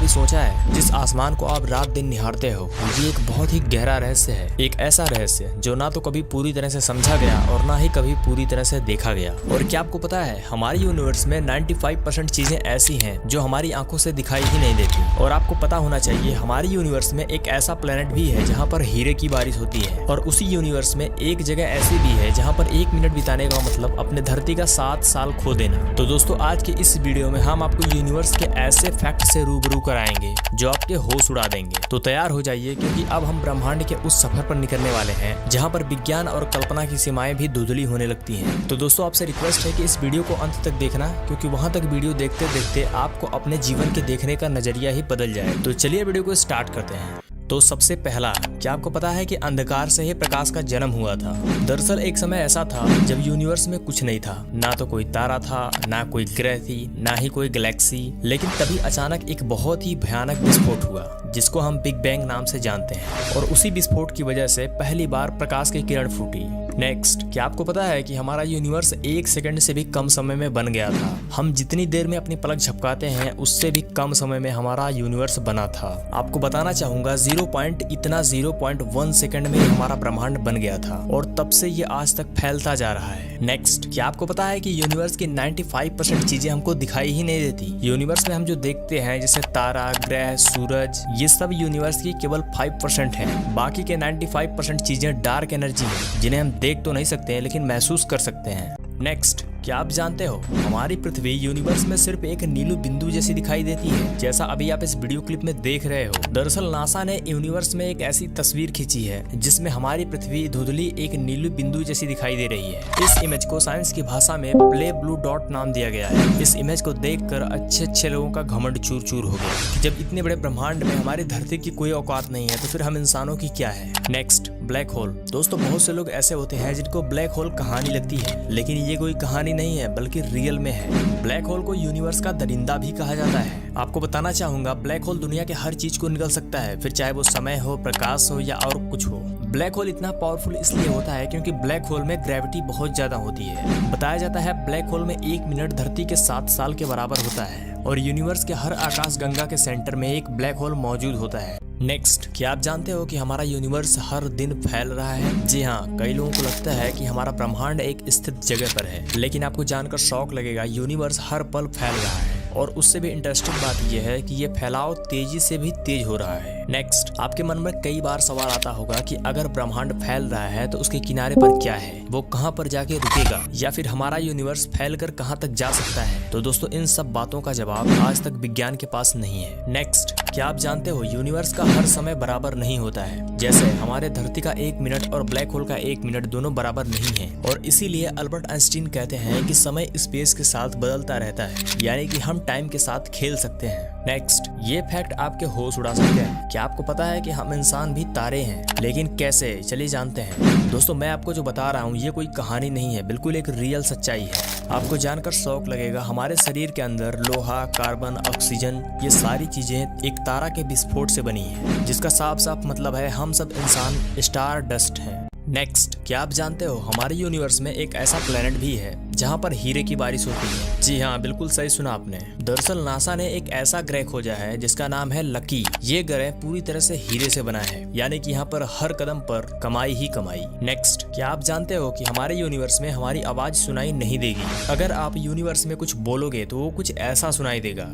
कभी सोचा है जिस आसमान को आप रात दिन निहारते हो ये एक बहुत ही गहरा रहस्य है। एक ऐसा रहस्य जो ना तो कभी पूरी तरह से समझा गया और ना ही कभी पूरी तरह से देखा गया। और क्या आपको पता है हमारे यूनिवर्स में 95% चीजें ऐसी हैं जो हमारी आंखों से दिखाई ही नहीं देती। और आपको पता होना चाहिए हमारे यूनिवर्स में एक ऐसा प्लेनेट भी है जहाँ पर हीरे की बारिश होती है। और उसी यूनिवर्स में एक जगह ऐसी भी है जहाँ पर 1 मिनट बिताने का मतलब अपने धरती का 7 साल खो देना। तो दोस्तों आज के इस वीडियो में हम आपको यूनिवर्स के ऐसे फैक्ट से रूबरू कराएंगे जो आपके होश उड़ा देंगे। तो तैयार हो जाइए क्योंकि अब हम ब्रह्मांड के उस सफर पर निकलने वाले हैं जहां पर विज्ञान और कल्पना की सीमाएं भी धुंधली होने लगती हैं। तो दोस्तों आपसे रिक्वेस्ट है कि इस वीडियो को अंत तक देखना क्योंकि वहां तक वीडियो देखते देखते आपको अपने जीवन के देखने का नजरिया ही बदल जाए। तो चलिए वीडियो को स्टार्ट करते हैं। तो सबसे पहला, क्या आपको पता है कि अंधकार से ही प्रकाश का जन्म हुआ था। दरअसल एक समय ऐसा था जब यूनिवर्स में कुछ नहीं था, ना तो कोई तारा था, ना कोई ग्रह थी, ना ही कोई गैलेक्सी। लेकिन तभी अचानक एक बहुत ही भयानक विस्फोट हुआ जिसको हम बिग बैंग नाम से जानते हैं। और उसी विस्फोट की वजह से पहली बार प्रकाश की किरण फूटी। नेक्स्ट, क्या आपको पता है कि हमारा यूनिवर्स 1 सेकंड से भी कम समय में बन गया था। हम जितनी देर में अपनी पलक झपकाते हैं उससे भी कम समय में हमारा यूनिवर्स बना था। आपको बताना चाहूंगा 0.1 सेकंड में हमारा ब्रह्मांड बन गया था और तब से ये आज तक फैलता जा रहा है। नेक्स्ट, क्या आपको पता है कि यूनिवर्स की 95% चीजें हमको दिखाई ही नहीं देती। यूनिवर्स में हम जो देखते हैं जैसे तारा, ग्रह, सूरज, ये सब यूनिवर्स की केवल 5% है। बाकी के 95% चीजें डार्क एनर्जी है जिन्हें हम देख तो नहीं सकते हैं लेकिन महसूस कर सकते हैं। नेक्स्ट, क्या आप जानते हो हमारी पृथ्वी यूनिवर्स में सिर्फ एक नीलू बिंदु जैसी दिखाई देती है, जैसा अभी आप इस वीडियो क्लिप में देख रहे हो। दरअसल नासा ने यूनिवर्स में एक ऐसी तस्वीर खींची है जिसमें हमारी पृथ्वी धुंधली एक नीलू बिंदु जैसी दिखाई दे रही है। इस इमेज को साइंस की भाषा में प्ले ब्लू डॉट नाम दिया गया है। इस इमेज को देखकर अच्छे लोगों का घमंड चूर चूर हो गया। जब इतने बड़े ब्रह्मांड में हमारी धरती की कोई औकात नहीं है तो फिर हम इंसानों की क्या है। Next, black hole. दोस्तों बहुत से लोग ऐसे होते हैं जिनको ब्लैक होल कहानी लगती है, लेकिन ये कोई कहानी नहीं है बल्कि रियल में है। ब्लैक होल को यूनिवर्स का दरिंदा भी कहा जाता है। आपको बताना चाहूंगा ब्लैक होल दुनिया के हर चीज को निगल सकता है, फिर चाहे वो समय हो, प्रकाश हो या और कुछ हो। ब्लैक होल इतना पावरफुल इसलिए होता है क्योंकि ब्लैक होल में ग्रेविटी बहुत ज्यादा होती है। बताया जाता है ब्लैक होल में 1 मिनट धरती के 7 साल के बराबर होता है। और यूनिवर्स के हर आकाश गंगा के सेंटर में एक ब्लैक होल मौजूद होता है। नेक्स्ट, क्या आप जानते हो कि हमारा यूनिवर्स हर दिन फैल रहा है? जी हाँ, कई लोगों को लगता है कि हमारा ब्रह्मांड एक स्थित जगह पर है, लेकिन आपको जानकर शौक लगेगा यूनिवर्स हर पल फैल रहा है। और उससे भी इंटरेस्टिंग बात यह है कि ये फैलाव तेजी से भी तेज हो रहा है। नेक्स्ट, आपके मन में कई बार सवाल आता होगा कि अगर ब्रह्मांड फैल रहा है तो उसके किनारे पर क्या है, वो कहाँ पर जाके रुकेगा, या फिर हमारा यूनिवर्स फैलकर कहाँ तक जा सकता है। तो दोस्तों इन सब बातों का जवाब आज तक विज्ञान के पास नहीं है। नेक्स्ट, क्या आप जानते हो यूनिवर्स का हर समय बराबर नहीं होता है। जैसे हमारे धरती का 1 मिनट और ब्लैक होल का 1 मिनट दोनों बराबर नहीं है। और इसीलिए अल्बर्ट आइंस्टीन कहते हैं कि समय स्पेस के साथ बदलता रहता है, यानी कि हम टाइम के साथ खेल सकते हैं। नेक्स्ट, ये फैक्ट आपके होश उड़ा सकते हैं। क्या आपको पता है कि हम इंसान भी तारे हैं, लेकिन कैसे, चलिए जानते हैं। दोस्तों मैं आपको जो बता रहा हूँ ये कोई कहानी नहीं है, बिल्कुल एक रियल सच्चाई है। आपको जानकर शौक लगेगा हमारे शरीर के अंदर लोहा, कार्बन, ऑक्सीजन, ये सारी चीजें एक तारा के विस्फोट से बनी है, जिसका साफ साफ मतलब है हम सब इंसान स्टार डस्ट हैं। नेक्स्ट, क्या आप जानते हो हमारे यूनिवर्स में एक ऐसा प्लेनेट भी है जहाँ पर हीरे की बारिश होती है। जी हाँ, बिल्कुल सही सुना आपने। दरअसल नासा ने एक ऐसा ग्रह खोजा है जिसका नाम है लकी। ये ग्रह पूरी तरह से हीरे से बना है, यानी कि यहाँ पर हर कदम पर कमाई ही कमाई। नेक्स्ट, क्या आप जानते हो कि हमारे यूनिवर्स में हमारी आवाज सुनाई नहीं देगी। अगर आप यूनिवर्स में कुछ बोलोगे तो वो कुछ ऐसा सुनाई देगा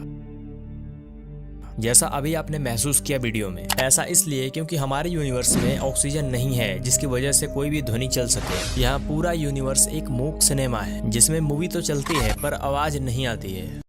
जैसा अभी आपने महसूस किया वीडियो में। ऐसा इसलिए क्योंकि हमारे यूनिवर्स में ऑक्सीजन नहीं है जिसकी वजह से कोई भी ध्वनि चल सके। यहाँ पूरा यूनिवर्स एक मूक सिनेमा है जिसमें मूवी तो चलती है पर आवाज नहीं आती है।